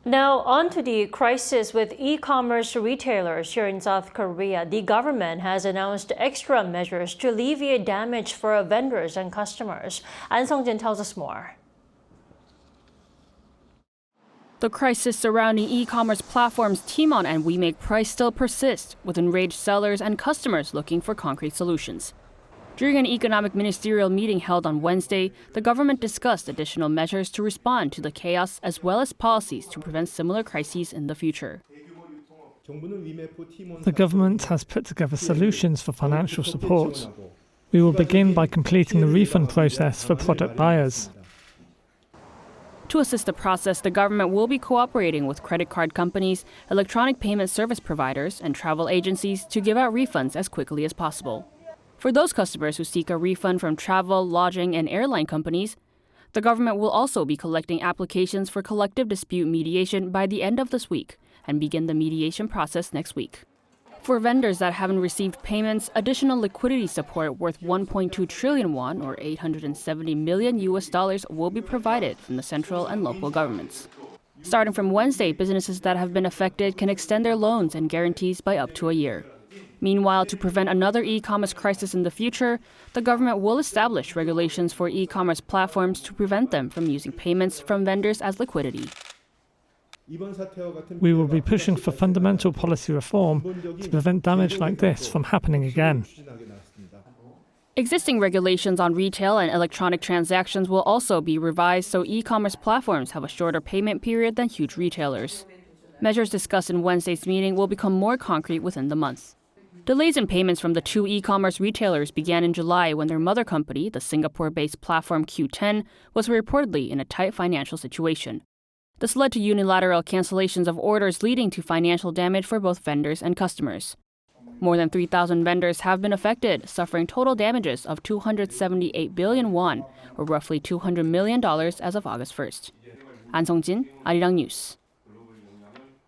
Now, on to the crisis with e-commerce retailers here in South Korea. The government has announced extra measures to alleviate damage for vendors and customers. Ahn Sung-jin tells us more. The crisis surrounding e-commerce platforms TMON and Wemakeprice still persists, with enraged sellers and customers looking for concrete solutions. During an economic ministerial meeting held on Wednesday, the government discussed additional measures to respond to the chaos as well as policies to prevent similar crises in the future. The government has put together solutions for financial support. We will begin by completing the refund process for product buyers. To assist the process, the government will be cooperating with credit card companies, electronic payment service providers, and travel agencies to give out refunds as quickly as possible. For those customers who seek a refund from travel, lodging, and airline companies, the government will also be collecting applications for collective dispute mediation by the end of this week and begin the mediation process next week. For vendors that haven't received payments, additional liquidity support worth 1.2 trillion won or $870 million will be provided from the central and local governments. Starting from Wednesday, businesses that have been affected can extend their loans and guarantees by up to a year. Meanwhile, to prevent another e-commerce crisis in the future, the government will establish regulations for e-commerce platforms to prevent them from using payments from vendors as liquidity. We will be pushing for fundamental policy reform to prevent damage like this from happening again. Existing regulations on retail and electronic transactions will also be revised so e-commerce platforms have a shorter payment period than huge retailers. Measures discussed in Wednesday's meeting will become more concrete within the month. Delays in payments from the two e-commerce retailers began in July when their mother company, the Singapore-based platform Qoo10, was reportedly in a tight financial situation. This led to unilateral cancellations of orders, leading to financial damage for both vendors and customers. More than 3,000 vendors have been affected, suffering total damages of 278 billion won, or roughly $200 million as of August 1st. Ahn Sung-jin, Arirang News.